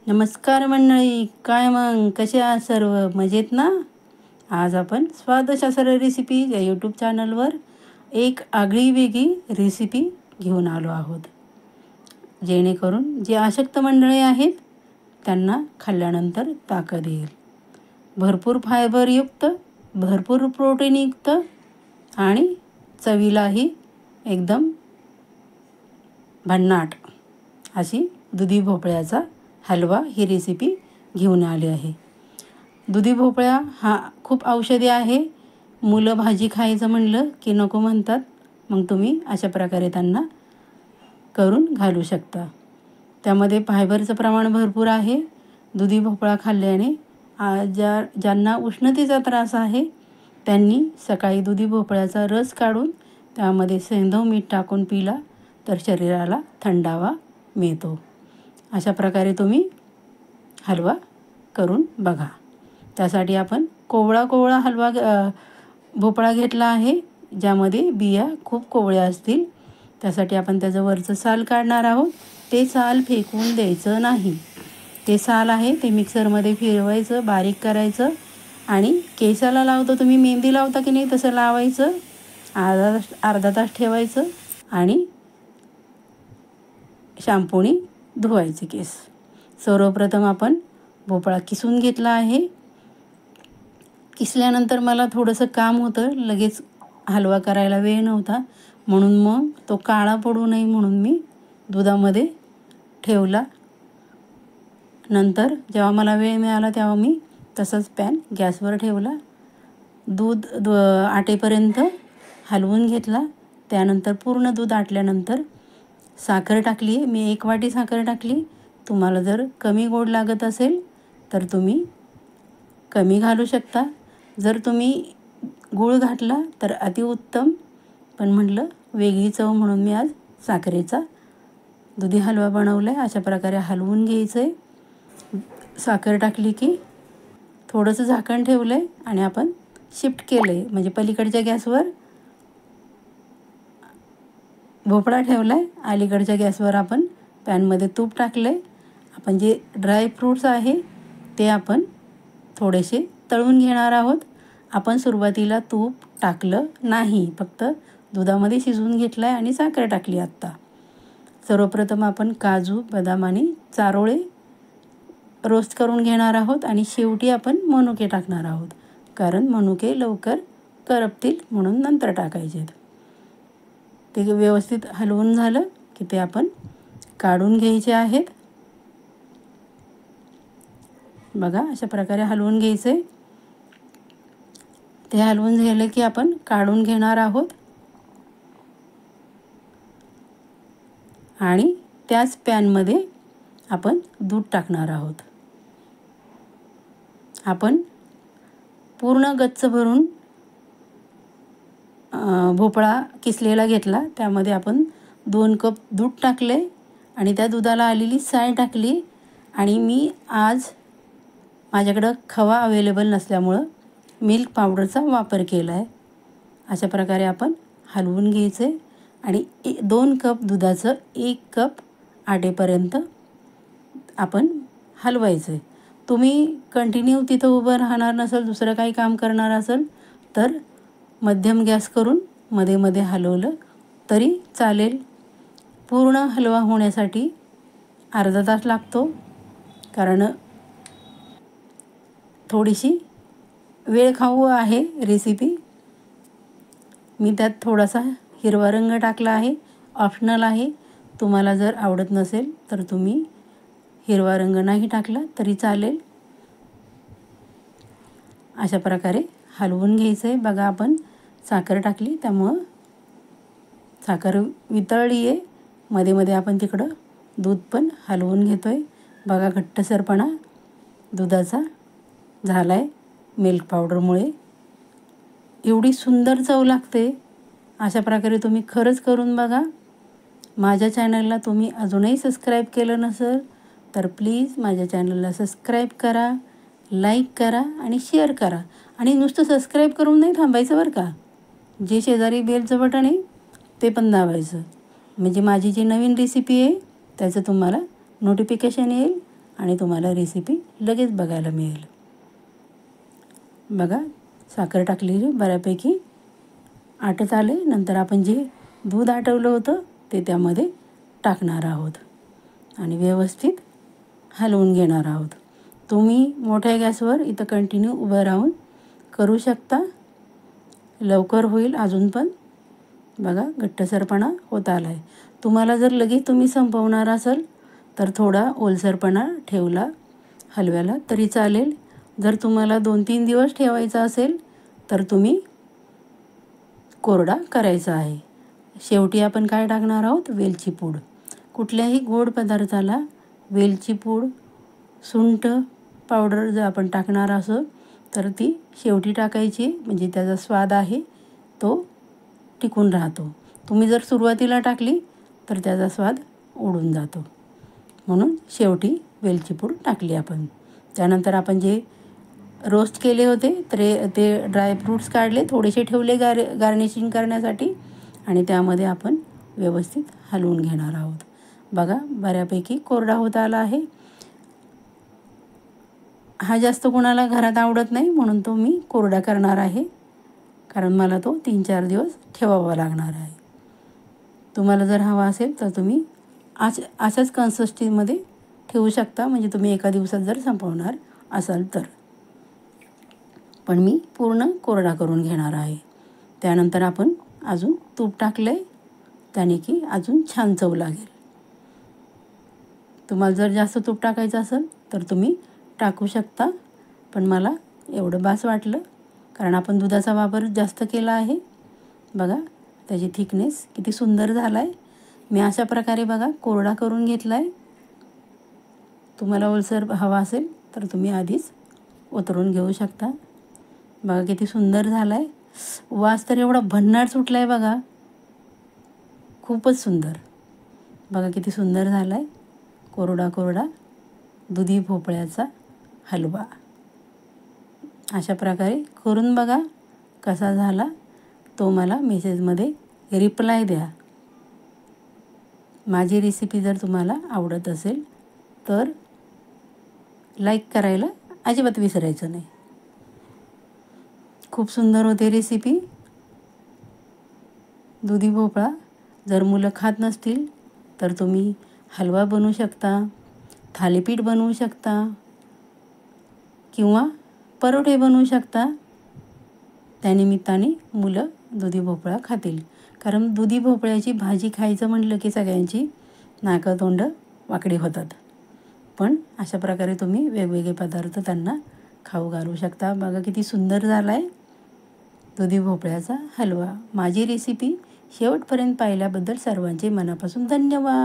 नमस्कार मंडळी, काय मग कसे आहात सर्व? मजेत ना? आज आपण स्वादशास्त्र रेसिपी या यूट्यूब चॅनलवर एक आगळीवेगळी रेसिपी घेऊन आलो आहोत, जेणेकरून जे अशक्त मंडळी आहेत त्यांना खाल्ल्यानंतर ताकद येईल. भरपूर फायबरयुक्त, भरपूर प्रोटीनयुक्त आणि चवीलाही एकदम भन्नाट अशी दुधी भोपळ्याचा हलवा ही रेसिपी घेऊन आली आहे. दुधी भोपळा हा खूप औषधी आहे. मुलं भाजी खायचं म्हणलं की नको म्हणतात, मग तुम्ही अशा प्रकारे त्यांना करून घालू शकता. त्यामध्ये फायबरचं प्रमाण भरपूर आहे. दुधी भोपळा खाल्ल्याने ज्यांना उष्णतेचा त्रास आहे त्यांनी सकाळी दुधी भोपळ्याचा रस काढून त्यामध्ये सैंधव मीठ टाकून पिला तर शरीराला थंडावा मिळतो. अशा प्रकारे तुम्ही हलवा करून बघा. त्यासाठी आपण कोवळा हलवा भोपळा घेतला आहे, ज्यामध्ये बिया खूप कोवळ्या असतील. त्यासाठी आपण त्याचं वरचं साल काढणार आहोत. ते साल फेकून द्यायचं नाही. ते साल आहे ते मिक्सरमध्ये फिरवायचं, बारीक करायचं आणि केसाला लावतो तुम्ही मेहंदी लावता की नाही तसं लावायचं. अर्धा तास ठेवायचं आणि शॅम्पूने धुवायचे केस. सर्वप्रथम आपण भोपळा किसून घेतला आहे. किसल्यानंतर मला थोडंसं काम होतं, लगेच हलवा करायला वेळ नव्हता, म्हणून मग तो काळा पडू नये म्हणून मी दुधामध्ये ठेवला. नंतर जेव्हा मला वेळ मिळाला तेव्हा मी तसंच पॅन गॅसवर ठेवला. दूध आटेपर्यंत हलवून घेतला. त्यानंतर पूर्ण दूध आटल्यानंतर साखर टाकली. मी 1 वाटी साखर टाकली. तुम्हाला जर कमी गोड लागत असेल तर तुम्ही कमी घालू शकता. जर तुम्ही गूळ घातला तर अतिउत्तम, पण म्हटलं वेगळी चव म्हणून मी आज साखरेचा दुधी हलवा बनवला आहे. अशा प्रकारे हलवून घ्यायचं आहे. साखर टाकली की थोडंसं झाकण ठेवलं आहे आणि आपण शिफ्ट केलं आहे, म्हणजे पलीकडच्या गॅसवर भोपळा ठेवला आहे, अलीकडच्या गॅसवर आपण पॅनमध्ये तूप टाकलं आहे. आपण जे ड्रायफ्रूट्स आहे ते आपण थोडेसे तळून घेणार आहोत. आपण सुरुवातीला तूप टाकलं नाही, फक्त दुधामध्ये शिजवून घेतलं आहे आणि साखर टाकली आत्ता. सर्वप्रथम आपण काजू, बदाम आणि चारोळे रोस्ट करून घेणार आहोत आणि शेवटी आपण मनुके टाकणार आहोत, कारण मनुके लवकर करपतील म्हणून नंतर टाकायचे आहेत. ते व्यवस्थित हलवून झालं की ते आपण काढून घ्यायचे आहेत. बघा अशा प्रकारे हलवून घ्यायचे. ते हलवून झालं की आपण काढून घेणार आहोत आणि त्याच पॅनमध्ये आपण दूध टाकणार आहोत. आपण पूर्ण गच्च भरून भोपळा किसलेला घेतला. त्यामध्ये आपण 2 कप दूध टाकले आणि त्या दुधाला आलेली साय टाकली. आणि मी आज माझ्याकडं खवा अवेलेबल नसल्यामुळं मिल्क पावडरचा वापर केला आहे. अशा प्रकारे आपण हलवून घ्यायचं आहे आणि 2 कप दुधाचं 1 कप आटेपर्यंत आपण हलवायचं आहे. तुम्ही कंटिन्यू तिथं उभं राहणार नसेल, दुसरं काही काम करणार असेल तर मध्यम गॅस करून मध्ये मध्ये हलवलं तरी चालेल. पूर्ण हलवा होण्यासाठी अर्धा तास लागतो, कारण थोडीशी वेळखाऊ आहे रेसिपी. मी त्यात थोडासा हिरवा रंग टाकला आहे, ऑप्शनल आहे. तुम्हाला जर आवडत नसेल तर तुम्ही हिरवा रंग नाही टाकला तरी चालेल. अशा प्रकारे हलवून घ्यायचं आहे. बघा आपण साखर टाकली त्यामुळं साखर वितळली आहे. मध्ये मध्ये आपण तिकडं दूध पण हलवून घेतो आहे. बघा घट्टसरपणा दुधाचा झाला आहे मिल्क पावडरमुळे. एवढी सुंदर चव लागते. अशा प्रकारे तुम्ही खरंच करून बघा. माझ्या चॅनलला तुम्ही अजूनही सबस्क्राईब केलं नसेल तर प्लीज माझ्या चॅनलला सबस्क्राईब करा, लाईक करा आणि शेअर करा. आणि नुसतं सबस्क्राईब करून नाही थांबायचं बरं का. जे शेजारी बेलचं बटन आहे ते पण दाबायचं, म्हणजे माझी जी नवीन रेसिपी आहे त्याचं तुम्हाला नोटिफिकेशन येईल आणि तुम्हाला रेसिपी लगेच बघायला मिळेल. बघा, साखर टाकलेली बऱ्यापैकी आटत आले. नंतर आपण जे दूध आटवलं होतं ते त्यामध्ये टाकणार आहोत आणि व्यवस्थित हलवून घेणार आहोत. तुम्ही मोठ्या गॅसवर इथं कंटिन्यू उभं राहून करू शकता. लवकर होईल अजून पण. बघा, घट्टसरपणा होत आला आहे. तुम्हाला जर लगेच तुम्ही संपवणार असाल तर थोडा ओलसरपणा ठेवला हलव्याला तरी चालेल. जर तुम्हाला 2-3 दिवस ठेवायचा असेल तर तुम्ही कोरडा करायचा आहे. शेवटी आपण काय टाकणार आहोत? वेलची पूड. कुठल्याही गोड पदार्थाला वेलची पूड, सुंठ पावडर जर आपण टाकणार असो तर ती शेवटी टाकायची, म्हणजे त्याचा स्वाद आहे तो टिकून राहतो. तुम्ही जर सुरुवातीला टाकली तर त्याचा स्वाद उडून जातो. म्हणून शेवटी वेलची पूड टाकली आपण. त्यानंतर आपण जे रोस्ट केले होते ते ड्रायफ्रूट्स काढले, थोडेसे ठेवले गार्निशिंग करण्यासाठी आणि त्यामध्ये आपण व्यवस्थित हलवून घेणार आहोत. बघा, बऱ्यापैकी कोरडा होत आला आहे. हा जास्त कोणाला घरात आवडत नाही म्हणून तो मी कोरडा करणार आहे, कारण मला तो 3-4 दिवस ठेवावा लागणार आहे. तुम्हाला जर हवा असेल तर तुम्ही अशाच कन्सिस्टन्सीमध्ये ठेवू शकता, म्हणजे तुम्ही एका दिवसात जर संपवणार असाल तर. पण मी पूर्ण कोरडा करून घेणार आहे. त्यानंतर आपण अजून तूप टाकलं आहे, त्याने की अजून छान चव लागेल. तुम्हाला जर जास्त तूप टाकायचं असेल तर तुम्ही टाकू शकता, पण मला एवढं बास वाटलं कारण आपण दुधाचा वापर जास्त केला आहे. बघा, त्याची थिकनेस किती सुंदर झाला आहे. मी अशा प्रकारे बघा कोरडा करून घेतला आहे. तुम्हाला ओलसर हवा असेल तर तुम्ही आधीच उतरून घेऊ शकता. बघा किती सुंदर झाला आहे. वास तर एवढा भन्नाट सुटला आहे बघा, खूपच सुंदर. बघा किती सुंदर झाला आहे कोरडा दुधी भोपळ्याचा हलवा. अशा प्रकारे करून बघा कसा झाला तो मला मेसेजमध्ये रिप्लाय द्या. माझी रेसिपी जर तुम्हाला आवडत असेल तर लाईक करायला अजिबात विसरायचं नाही. खूप सुंदर होते रेसिपी. दुधी भोपळा जर मुलं खात नसतील तर तुम्ही हलवा बनवू शकता, थालीपीठ बनवू शकता किंवा परोठे बनवू शकता. त्यानिमित्ताने मुलं दुधी भोपळा खातील. कारण दुधी भोपळ्याची भाजी खायचं म्हटलं की सगळ्यांची नाकतोंड वाकडी होतात. पण अशा प्रकारे तुम्ही वेगवेगळे पदार्थ त्यांना खाऊ घालू शकता. बघा किती सुंदर झाला आहे दुधी भोपळ्याचा हलवा. माझी रेसिपी शेवटपर्यंत पाहिल्याबद्दल सर्वांचे मनापासून धन्यवाद.